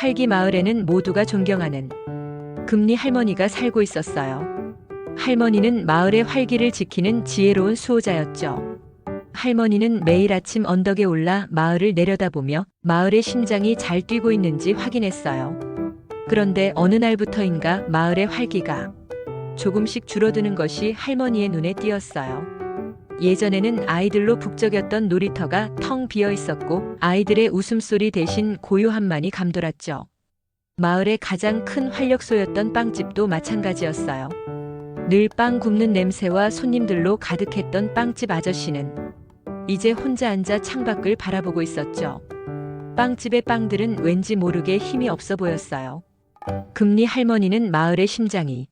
활기 마을에는 모두가 존경하는 금리 할머니가 살고 있었어요. 할머니는 마을의 활기를 지키는 지혜로운 수호자였죠. 할머니는 매일 아침 언덕에 올라 마을을 내려다보며 마을의 심장이 잘 뛰고 있는지 확인했어요. 그런데 어느 날부터인가 마을의 활기가 조금씩 줄어드는 것이 할머니의 눈에 띄었어요. 예전에는 아이들로 북적였던 놀이터가 텅 비어 있었고 아이들의 웃음소리 대신 고요함만이 감돌았죠. 마을의 가장 큰 활력소였던 빵집도 마찬가지였어요. 늘 빵 굽는 냄새와 손님들로 가득했던 빵집 아저씨는 이제 혼자 앉아 창밖을 바라보고 있었죠. 빵집의 빵들은 왠지 모르게 힘이 없어 보였어요. 금리 할머니는 마을의 심장이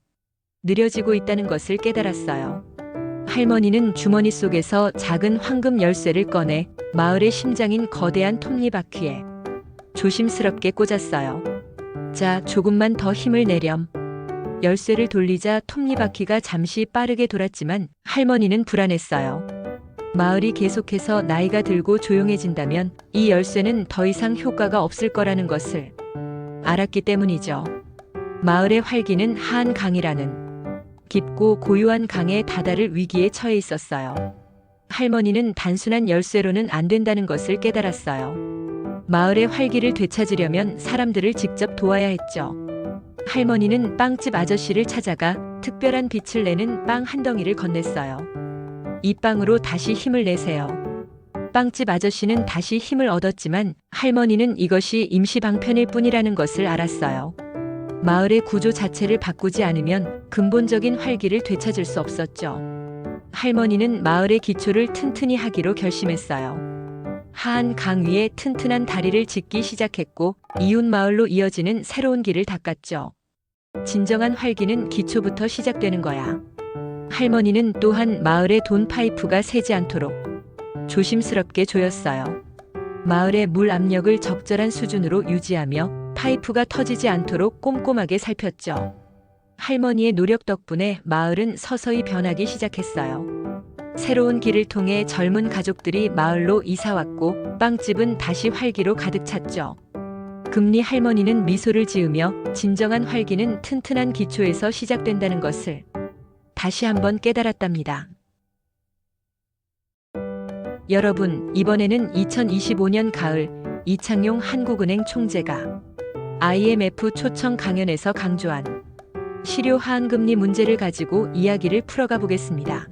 느려지고 있다는 것을 깨달았어요. 할머니는 주머니 속에서 작은 황금 열쇠를 꺼내 마을의 심장인 거대한 톱니바퀴에 조심스럽게 꽂았어요. 자, 조금만 더 힘을 내렴. 열쇠를 돌리자 톱니바퀴가 잠시 빠르게 돌았지만 할머니는 불안했어요. 마을이 계속해서 나이가 들고 조용해진다면 이 열쇠는 더 이상 효과가 없을 거라는 것을 알았기 때문이죠. 마을의 활기는 하한 강이라는 깊고 고요한 강에 다다를 위기에 처해 있었어요. 할머니는 단순한 열쇠로는 안 된다는 것을 깨달았어요. 마을의 활기를 되찾으려면 사람들을 직접 도와야 했죠. 할머니는 빵집 아저씨를 찾아가 특별한 빛을 내는 빵 한 덩이를 건넸어요. 이 빵으로 다시 힘을 내세요. 빵집 아저씨는 다시 힘을 얻었지만 할머니는 이것이 임시 방편일 뿐이라는 것을 알았어요. 마을의 구조 자체를 바꾸지 않으면 근본적인 활기를 되찾을 수 없었죠. 할머니는 마을의 기초를 튼튼히 하기로 결심했어요. 하한 강 위에 튼튼한 다리를 짓기 시작했고 이웃 마을로 이어지는 새로운 길을 닦았죠. 진정한 활기는 기초부터 시작되는 거야. 할머니는 또한 마을의 돈 파이프가 새지 않도록 조심스럽게 조였어요. 마을의 물 압력을 적절한 수준으로 유지하며 파이프가 터지지 않도록 꼼꼼하게 살폈죠. 할머니의 노력 덕분에 마을은 서서히 변하기 시작했어요. 새로운 길을 통해 젊은 가족들이 마을로 이사왔고 빵집은 다시 활기로 가득 찼죠. 금리 할머니는 미소를 지으며 진정한 활기는 튼튼한 기초에서 시작된다는 것을 다시 한번 깨달았답니다. 여러분, 이번에는 2025년 가을 이창용 한국은행 총재가 IMF 초청 강연에서 강조한 실효 하한 금리 문제를 가지고 이야기를 풀어가 보겠습니다.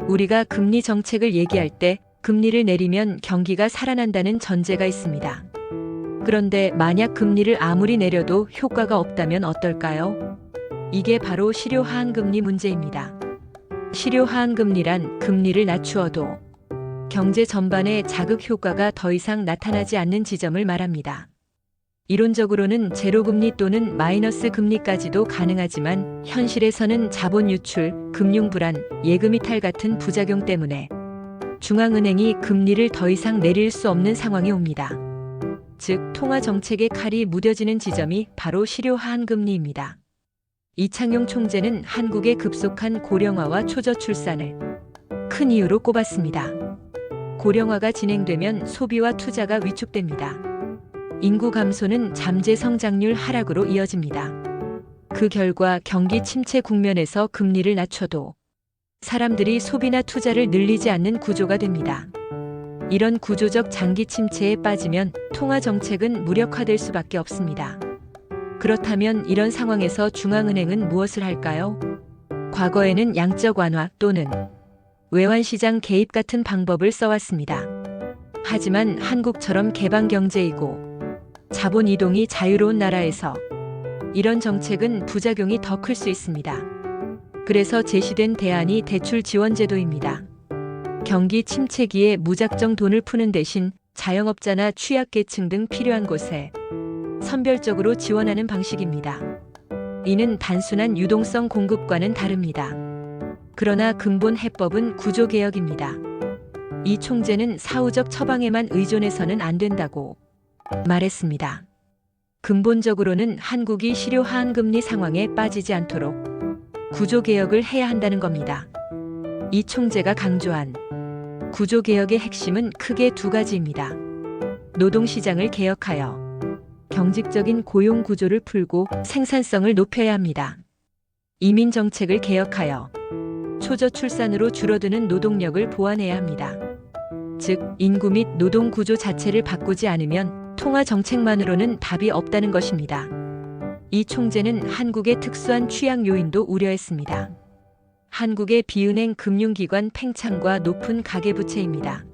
우리가 금리 정책을 얘기할 때 금리를 내리면 경기가 살아난다는 전제가 있습니다. 그런데 만약 금리를 아무리 내려도 효과가 없다면 어떨까요? 이게 바로 실효 하한 금리 문제입니다. 실효 하한 금리란 금리를 낮추어도 경제 전반에 자극 효과가 더 이상 나타나지 않는 지점을 말합니다. 이론적으로는 제로금리 또는 마이너스 금리까지도 가능하지만 현실에서는 자본 유출, 금융 불안, 예금 이탈 같은 부작용 때문에 중앙은행이 금리를 더 이상 내릴 수 없는 상황이 옵니다. 즉, 통화 정책의 칼이 무뎌지는 지점이 바로 실효 하한 금리입니다. 이창용 총재는 한국의 급속한 고령화와 초저출산을 큰 이유로 꼽았습니다. 고령화가 진행되면 소비와 투자가 위축됩니다. 인구 감소는 잠재 성장률 하락으로 이어집니다. 그 결과 경기 침체 국면에서 금리를 낮춰도 사람들이 소비나 투자를 늘리지 않는 구조가 됩니다. 이런 구조적 장기 침체에 빠지면 통화 정책은 무력화될 수밖에 없습니다. 그렇다면 이런 상황에서 중앙은행은 무엇을 할까요? 과거에는 양적 완화 또는 외환시장 개입 같은 방법을 써왔습니다. 하지만 한국처럼 개방 경제이고 자본 이동이 자유로운 나라에서 이런 정책은 부작용이 더 클 수 있습니다. 그래서 제시된 대안이 대출 지원 제도입니다. 경기 침체기에 무작정 돈을 푸는 대신 자영업자나 취약계층 등 필요한 곳에 선별적으로 지원하는 방식입니다. 이는 단순한 유동성 공급과는 다릅니다. 그러나 근본 해법은 구조개혁입니다. 이 총재는 사후적 처방에만 의존해서는 안 된다고 말했습니다. 근본적으로는 한국이 실효 하한 금리 상황에 빠지지 않도록 구조개혁을 해야 한다는 겁니다. 이 총재가 강조한 구조개혁의 핵심은 크게 두 가지입니다. 노동시장을 개혁하여 경직적인 고용 구조를 풀고 생산성을 높여야 합니다. 이민 정책을 개혁하여 초저 출산으로 줄어드는 노동력을 보완해야 합니다. 즉, 인구 및 노동 구조 자체를 바꾸지 않으면 통화 정책만으로는 답이 없다는 것입니다. 이 총재는 한국의 특수한 취약 요인도 우려했습니다. 한국의 비은행 금융기관 팽창과 높은 가계부채입니다.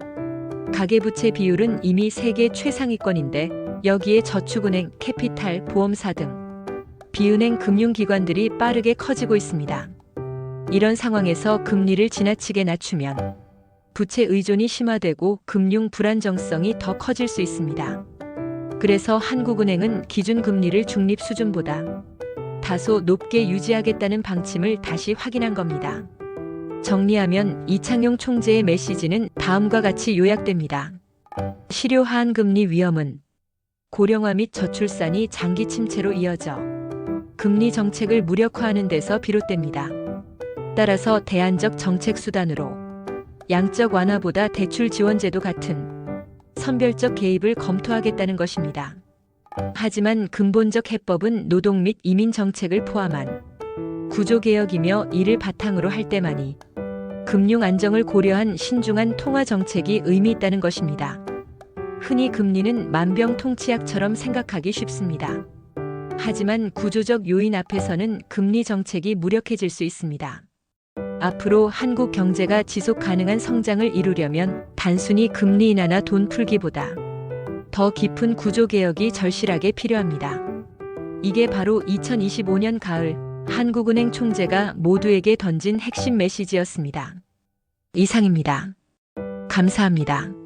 가계부채 비율은 이미 세계 최상위권인데 여기에 저축은행, 캐피탈, 보험사 등 비은행 금융기관들이 빠르게 커지고 있습니다. 이런 상황에서 금리를 지나치게 낮추면 부채 의존이 심화되고 금융 불안정성이 더 커질 수 있습니다. 그래서 한국은행은 기준금리를 중립 수준보다 다소 높게 유지하겠다는 방침을 다시 확인한 겁니다. 정리하면 이창용 총재의 메시지는 다음과 같이 요약됩니다. 실효 하한 금리 위험은 고령화 및 저출산이 장기 침체로 이어져 금리 정책을 무력화하는 데서 비롯됩니다. 따라서 대안적 정책 수단으로 양적 완화보다 대출 지원 제도 같은 선별적 개입을 검토하겠다는 것입니다. 하지만 근본적 해법은 노동 및 이민 정책을 포함한 구조개혁이며 이를 바탕으로 할 때만이 금융 안정을 고려한 신중한 통화 정책이 의미 있다는 것입니다. 흔히 금리는 만병통치약처럼 생각하기 쉽습니다. 하지만 구조적 요인 앞에서는 금리 정책이 무력해질 수 있습니다. 앞으로 한국 경제가 지속 가능한 성장을 이루려면 단순히 금리 인하나 돈 풀기보다 더 깊은 구조개혁이 절실하게 필요합니다. 이게 바로 2025년 가을 한국은행 총재가 모두에게 던진 핵심 메시지였습니다. 이상입니다. 감사합니다.